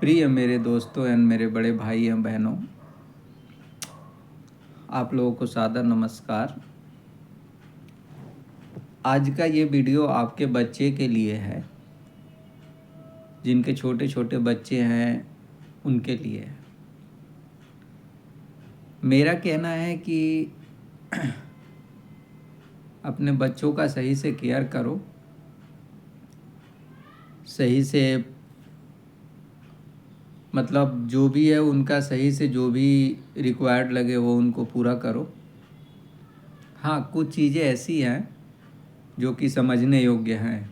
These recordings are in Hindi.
प्रिय मेरे दोस्तों एंड मेरे बड़े भाई एवं बहनों, आप लोगों को सादर नमस्कार। आज का ये वीडियो आपके बच्चे के लिए है, जिनके छोटे छोटे बच्चे हैं उनके लिए है। मेरा कहना है कि अपने बच्चों का सही से केयर करो, सही से मतलब जो भी है उनका सही से जो भी रिक्वायर्ड लगे वो उनको पूरा करो। हाँ, कुछ चीज़ें ऐसी हैं जो कि समझने योग्य हैं।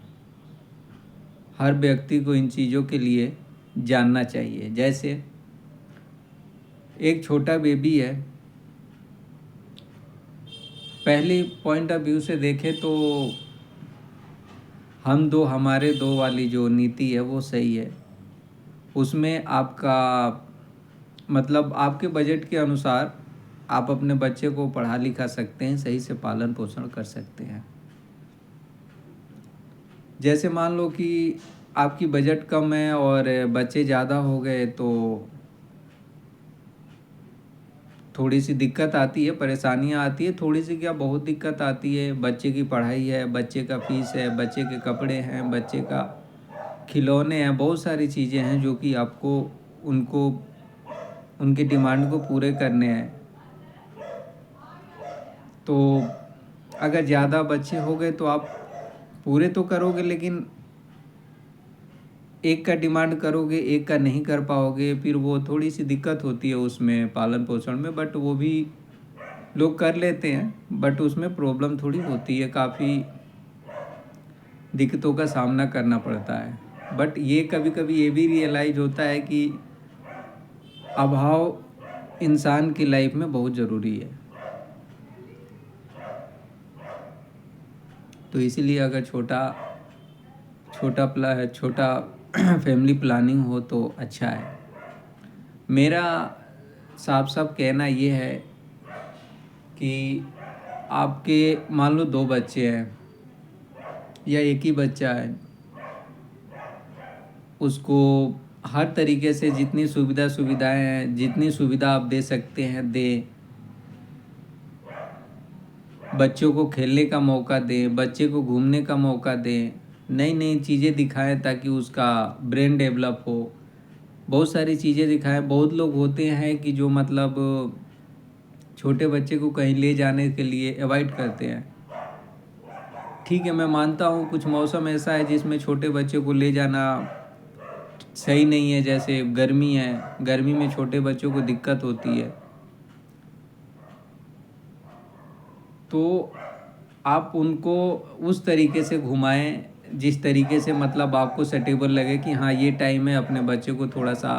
हर व्यक्ति को इन चीज़ों के लिए जानना चाहिए। जैसे एक छोटा बेबी है, पहली पॉइंट ऑफ व्यू से देखें तो हम दो हमारे दो वाली जो नीति है वो सही है। उसमें आपका मतलब आपके बजट के अनुसार आप अपने बच्चे को पढ़ा लिखा सकते हैं, सही से पालन पोषण कर सकते हैं। जैसे मान लो कि आपकी बजट कम है और बच्चे ज़्यादा हो गए तो थोड़ी सी दिक्कत आती है, परेशानियाँ आती है। थोड़ी सी क्या, बहुत दिक्कत आती है। बच्चे की पढ़ाई है, बच्चे का फीस है, बच्चे के कपड़े हैं, बच्चे का खिलौने हैं, बहुत सारी चीज़ें हैं जो कि आपको उनको उनके डिमांड को पूरे करने हैं। तो अगर ज़्यादा बच्चे हो गए तो आप पूरे तो करोगे, लेकिन एक का डिमांड करोगे, एक का नहीं कर पाओगे, फिर वो थोड़ी सी दिक्कत होती है उसमें पालन पोषण में। बट वो भी लोग कर लेते हैं, बट उसमें प्रॉब्लम थोड़ी होती है, काफ़ी दिक्कतों का सामना करना पड़ता है। बट ये कभी कभी ये भी रियलाइज होता है कि अभाव इंसान की लाइफ में बहुत ज़रूरी है। तो इसीलिए अगर छोटा फैमिली प्लानिंग हो तो अच्छा है। मेरा साफ साफ कहना ये है कि आपके मान लो दो बच्चे हैं या एक ही बच्चा है, उसको हर तरीके से जितनी सुविधाएं हैं, जितनी सुविधा आप दे सकते हैं दें। बच्चों को खेलने का मौका दें, बच्चे को घूमने का मौका दें, नई नई चीज़ें दिखाएं ताकि उसका ब्रेन डेवलप हो। बहुत सारी चीज़ें दिखाएं। बहुत लोग होते हैं कि जो मतलब छोटे बच्चे को कहीं ले जाने के लिए अवॉइड करते हैं। ठीक है, मैं मानता हूँ कुछ मौसम ऐसा है जिसमें छोटे बच्चे को ले जाना सही नहीं है। जैसे गर्मी है, गर्मी में छोटे बच्चों को दिक्कत होती है। तो आप उनको उस तरीके से घुमाएं जिस तरीके से मतलब आपको सेटेबल लगे कि हाँ ये टाइम है अपने बच्चे को थोड़ा सा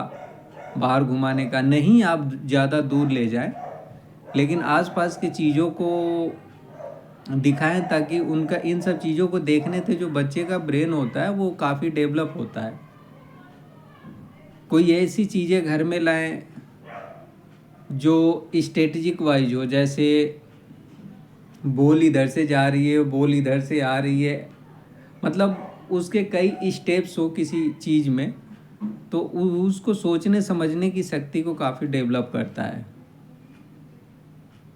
बाहर घुमाने का। नहीं आप ज़्यादा दूर ले जाएं, लेकिन आसपास की चीज़ों को दिखाएं ताकि उनका इन सब चीज़ों को देखने से जो बच्चे का ब्रेन होता है वो काफ़ी डेवलप होता है। कोई ऐसी चीज़ें घर में लाएं जो स्ट्रेटजिक वाइज हो। जैसे बॉल इधर से जा रही है, बॉल इधर से आ रही है, मतलब उसके कई स्टेप्स हो किसी चीज़ में, तो उसको सोचने समझने की शक्ति को काफ़ी डेवलप करता है।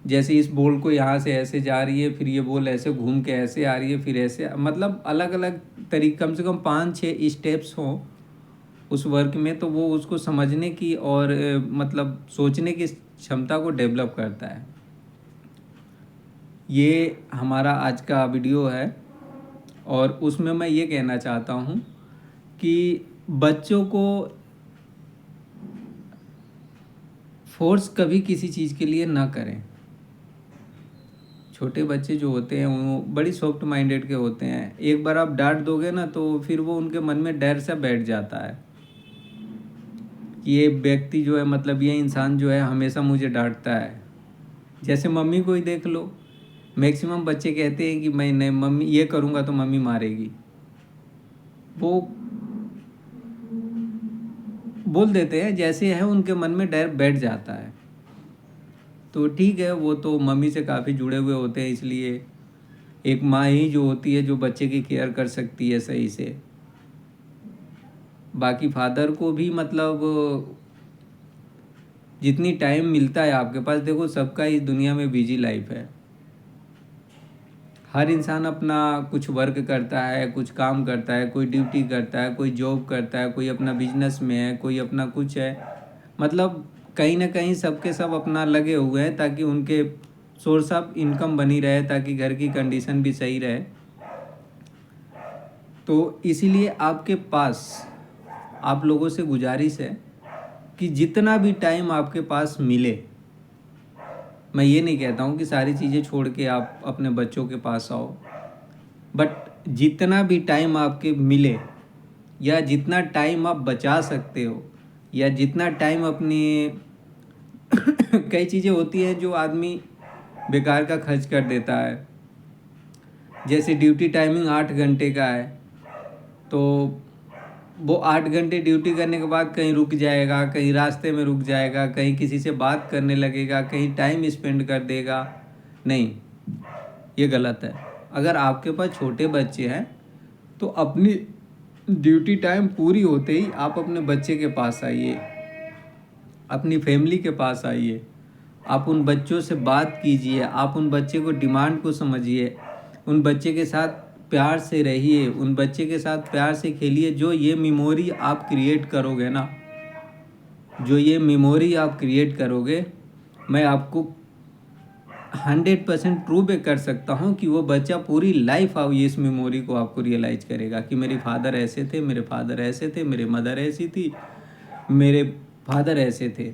जैसे इस बॉल को यहाँ से ऐसे जा रही है, फिर ये बॉल ऐसे घूम के ऐसे आ रही है, फिर ऐसे, मतलब अलग अलग तरीके, कम से कम 5-6 स्टेप्स हों उस वर्क में, तो वो उसको समझने की और मतलब सोचने की क्षमता को डेवलप करता है। ये हमारा आज का वीडियो है और उसमें मैं ये कहना चाहता हूँ कि बच्चों को फोर्स कभी किसी चीज़ के लिए ना करें। छोटे बच्चे जो होते हैं वो बड़ी सॉफ्ट माइंडेड के होते हैं। एक बार आप डांट दोगे ना तो फिर वो उनके मन में डर सा बैठ जाता है कि ये व्यक्ति जो है, मतलब ये इंसान जो है हमेशा मुझे डांटता है। जैसे मम्मी को ही देख लो, मैक्सिमम बच्चे कहते हैं कि मैं नहीं, मम्मी ये करूँगा तो मम्मी मारेगी। वो बोल देते हैं, जैसे है उनके मन में डर बैठ जाता है। तो ठीक है, वो तो मम्मी से काफ़ी जुड़े हुए होते हैं, इसलिए एक माँ ही जो होती है जो बच्चे की केयर कर सकती है सही से। बाकी फादर को भी मतलब जितनी टाइम मिलता है आपके पास, देखो सबका इस दुनिया में बिजी लाइफ है। हर इंसान अपना कुछ वर्क करता है, कुछ काम करता है, कोई ड्यूटी करता है, कोई जॉब करता है, कोई अपना बिजनेस में है, कोई अपना कुछ है। मतलब कहीं ना कहीं सबके सब अपना लगे हुए हैं ताकि उनके सोर्स ऑफ इनकम बनी रहे, ताकि घर की कंडीशन भी सही रहे। तो इसीलिए आपके पास आप लोगों से गुजारिश है कि जितना भी टाइम आपके पास मिले, मैं ये नहीं कहता हूँ कि सारी चीज़ें छोड़ के आप अपने बच्चों के पास आओ, बट जितना भी टाइम आपके मिले या जितना टाइम आप बचा सकते हो या जितना टाइम अपनी कई चीज़ें होती हैं जो आदमी बेकार का खर्च कर देता है। जैसे ड्यूटी टाइमिंग 8 घंटे का है, तो वो 8 घंटे ड्यूटी करने के बाद कहीं रुक जाएगा, कहीं रास्ते में रुक जाएगा, कहीं किसी से बात करने लगेगा, कहीं टाइम स्पेंड कर देगा। नहीं, ये गलत है। अगर आपके पास छोटे बच्चे हैं तो अपनी ड्यूटी टाइम पूरी होते ही आप अपने बच्चे के पास आइए, अपनी फैमिली के पास आइए, आप उन बच्चों से बात कीजिए, आप उन बच्चे को डिमांड को समझिए, उन बच्चे के साथ प्यार से रहिए, उन बच्चे के साथ प्यार से खेलिए। जो ये मेमोरी आप क्रिएट करोगे ना, जो ये मेमोरी आप क्रिएट करोगे, मैं आपको 100% प्रूव कर सकता हूँ कि वो बच्चा पूरी लाइफ आओ इस मेमोरी को आपको रियलाइज करेगा कि मेरे फादर ऐसे थे, मेरे फादर ऐसे थे, मेरे मदर ऐसी थी, मेरे फादर ऐसे थे।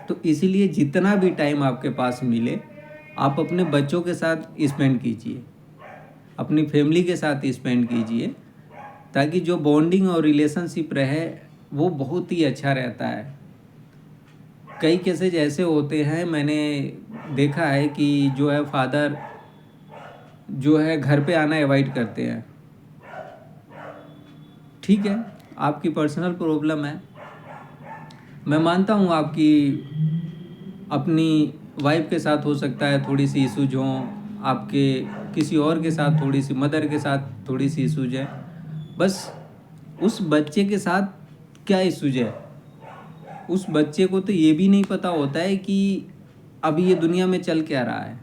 तो इसीलिए जितना भी टाइम आपके पास मिले आप अपने बच्चों के साथ स्पेंड कीजिए, अपनी फैमिली के साथ स्पेंड कीजिए, ताकि जो बॉन्डिंग और रिलेशनशिप रहे वो बहुत ही अच्छा रहता है। कई केसेज ऐसे होते हैं, मैंने देखा है कि जो है फादर जो है घर पे आना अवॉइड करते हैं। ठीक है, आपकी पर्सनल प्रॉब्लम है, मैं मानता हूँ आपकी अपनी वाइफ के साथ हो सकता है थोड़ी सी इशूज हों, आपके किसी और के साथ थोड़ी सी, मदर के साथ थोड़ी सी इशूज है। बस उस बच्चे के साथ क्या इशूज है, उस बच्चे को तो ये भी नहीं पता होता है कि अभी ये दुनिया में चल क्या रहा है,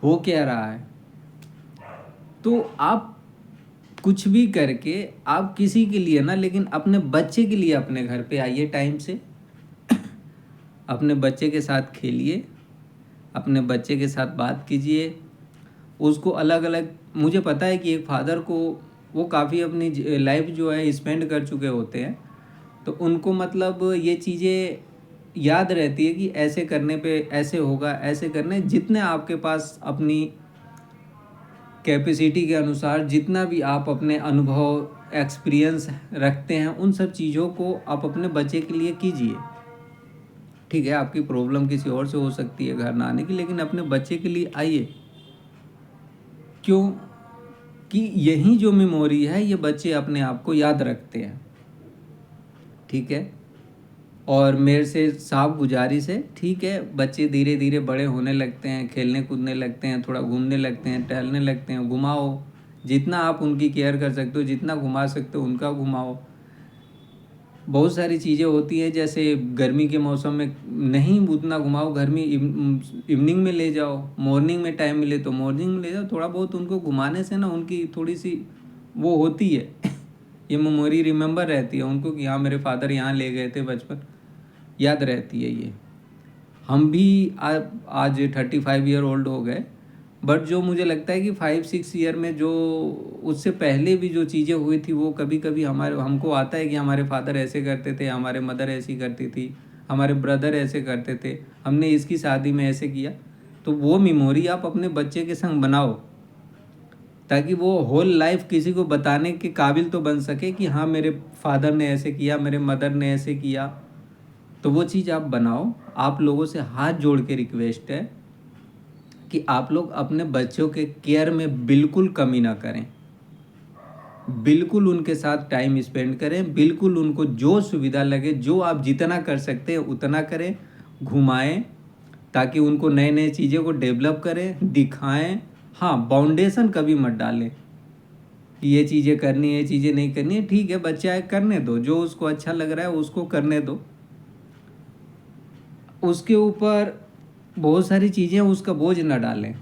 हो क्या रहा है। तो आप कुछ भी करके आप किसी के लिए ना, लेकिन अपने बच्चे के लिए अपने घर पे आइए टाइम से, अपने बच्चे के साथ खेलिए, अपने बच्चे के साथ बात कीजिए, उसको अलग अलग, मुझे पता है कि एक फादर को वो काफ़ी अपनी लाइफ जो है स्पेंड कर चुके होते हैं, तो उनको मतलब ये चीज़ें याद रहती है कि ऐसे करने पे ऐसे होगा, ऐसे करने, जितने आपके पास अपनी कैपेसिटी के अनुसार जितना भी आप अपने अनुभव एक्सपीरियंस रखते हैं उन सब चीज़ों को आप अपने बच्चे के लिए कीजिए। ठीक है, आपकी प्रॉब्लम किसी और से हो सकती है घर ना आने की, लेकिन अपने बच्चे के लिए आइए। क्यों कि यही जो मेमोरी है ये बच्चे अपने आप को याद रखते हैं। ठीक है, और मेरे से साफ गुजारिश है, ठीक है, बच्चे धीरे धीरे बड़े होने लगते हैं, खेलने कूदने लगते हैं, थोड़ा घूमने लगते हैं, टहलने लगते हैं, घुमाओ, जितना आप उनकी केयर कर सकते हो, जितना घुमा सकते हो उनका घुमाओ। बहुत सारी चीज़ें होती हैं, जैसे गर्मी के मौसम में नहीं उतना घुमाओ, गर्मी इवनिंग में ले जाओ, मॉर्निंग में टाइम मिले तो मॉर्निंग में ले जाओ। थोड़ा बहुत उनको घुमाने से ना उनकी थोड़ी सी वो होती है ये मेमोरी रिमेंबर रहती है उनको कि हाँ मेरे फादर यहाँ ले गए थे बचपन, याद रहती है ये। हम भी आज 35 ईयर ओल्ड हो गए, बट जो मुझे लगता है कि 5-6 ईयर में जो उससे पहले भी जो चीज़ें हुई थी वो कभी कभी हमको आता है कि हमारे फादर ऐसे करते थे, हमारे मदर ऐसी करती थी, हमारे ब्रदर ऐसे करते थे, हमने इसकी शादी में ऐसे किया। तो वो मेमोरी आप अपने बच्चे के संग बनाओ, ताकि वो होल लाइफ किसी को बताने के काबिल तो बन सके कि हाँ मेरे फादर ने ऐसे किया, मेरे मदर ने ऐसे किया। तो वो चीज़ आप बनाओ। आप लोगों से हाथ जोड़ के रिक्वेस्ट है कि आप लोग अपने बच्चों के केयर में बिल्कुल कमी ना करें, बिल्कुल उनके साथ टाइम स्पेंड करें, बिल्कुल उनको जो सुविधा लगे, जो आप जितना कर सकते हैं उतना करें, घुमाएं, ताकि उनको नए नए चीज़ों को डेवलप करें, दिखाएं। हाँ, बाउंडेशन कभी मत डालें, कि ये चीज़ें करनी है, ये चीज़ें नहीं करनी है। ठीक है, बच्चा है, करने दो, जो उसको अच्छा लग रहा है उसको करने दो। उसके ऊपर बहुत सारी चीज़ें उसका बोझ न डालें।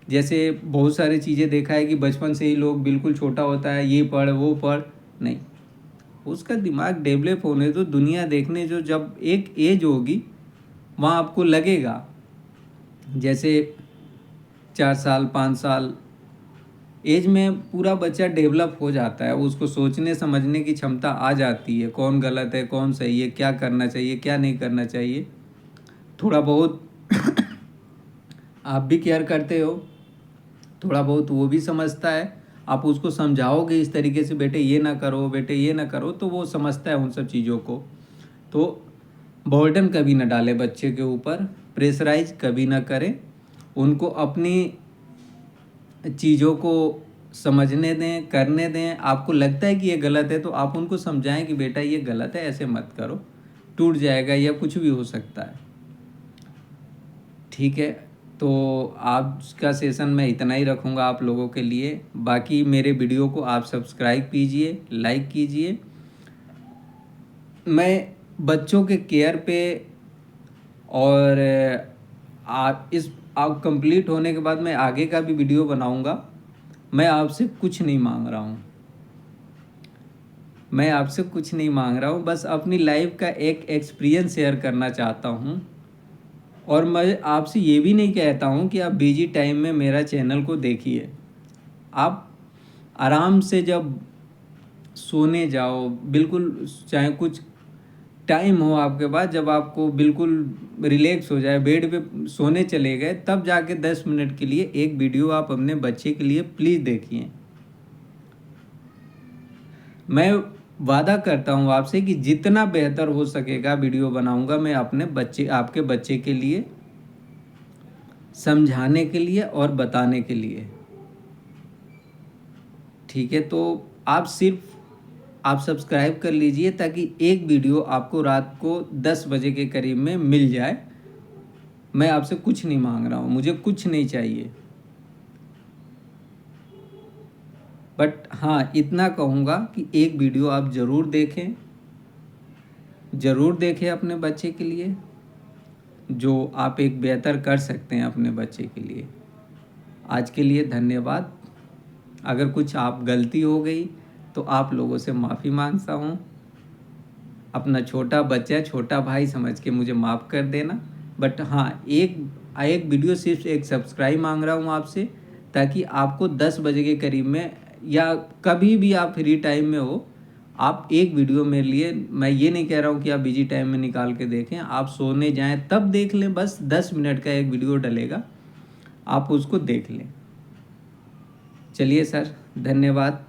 जैसे बहुत सारी चीज़ें देखा है कि बचपन से ही लोग बिल्कुल छोटा होता है ये पढ़ वो पढ़, नहीं, उसका दिमाग डेवलप होने दो, दुनिया देखने जो, जब एक एज होगी वहाँ आपको लगेगा, जैसे 4 साल 5 साल एज में पूरा बच्चा डेवलप हो जाता है, उसको सोचने समझने की क्षमता आ जाती है, कौन गलत है कौन सही है, क्या करना चाहिए क्या नहीं करना चाहिए। थोड़ा बहुत आप भी केयर करते हो, थोड़ा बहुत वो भी समझता है। आप उसको समझाओगे इस तरीके से, बेटे ये ना करो, बेटे ये ना करो, तो वो समझता है उन सब चीज़ों को। तो बर्डन कभी ना डाले बच्चे के ऊपर, प्रेशराइज कभी ना करें, उनको अपनी चीज़ों को समझने दें, करने दें। आपको लगता है कि ये गलत है तो आप उनको समझाएं कि बेटा ये गलत है, ऐसे मत करो, टूट जाएगा या कुछ भी हो सकता है। ठीक है, तो आज का सेशन मैं इतना ही रखूँगा आप लोगों के लिए। बाकी मेरे वीडियो को आप सब्सक्राइब कीजिए, लाइक कीजिए। मैं बच्चों के केयर पे और आप कंप्लीट होने के बाद मैं आगे का भी वीडियो बनाऊंगा। मैं आपसे कुछ नहीं मांग रहा हूँ, मैं आपसे कुछ नहीं मांग रहा हूँ, बस अपनी लाइफ का एक एक्सपीरियंस शेयर करना चाहता हूँ। और मैं आपसे ये भी नहीं कहता हूँ कि आप बिजी टाइम में मेरा चैनल को देखिए। आप आराम से जब सोने जाओ, बिल्कुल चाहे कुछ टाइम हो आपके पास, जब आपको बिल्कुल रिलैक्स हो जाए, बेड पे सोने चले गए, तब जाके 10 मिनट के लिए एक वीडियो आप अपने बच्चे के लिए प्लीज़ देखिए। मैं वादा करता हूँ आपसे कि जितना बेहतर हो सकेगा वीडियो बनाऊंगा मैं अपने बच्चे, आपके बच्चे के लिए, समझाने के लिए और बताने के लिए। ठीक है, तो आप सब्सक्राइब कर लीजिए ताकि एक वीडियो आपको रात को 10 बजे के करीब में मिल जाए। मैं आपसे कुछ नहीं मांग रहा हूँ, मुझे कुछ नहीं चाहिए, बट हाँ इतना कहूँगा कि एक वीडियो आप ज़रूर देखें, ज़रूर देखें अपने बच्चे के लिए, जो आप एक बेहतर कर सकते हैं अपने बच्चे के लिए। आज के लिए धन्यवाद। अगर कुछ आप गलती हो गई तो आप लोगों से माफ़ी मांगता हूँ। अपना छोटा बच्चा, छोटा भाई समझ के मुझे माफ़ कर देना। बट हाँ, एक वीडियो सिर्फ एक सब्सक्राइब मांग रहा हूँ आपसे, ताकि आपको 10 बजे के करीब में या कभी भी आप फ्री टाइम में हो, आप एक वीडियो मेरे लिए, मैं ये नहीं कह रहा हूँ कि आप बिजी टाइम में निकाल के देखें, आप सोने जाएं तब देख लें, बस 10 मिनट का एक वीडियो डलेगा, आप उसको देख लें। चलिए सर, धन्यवाद।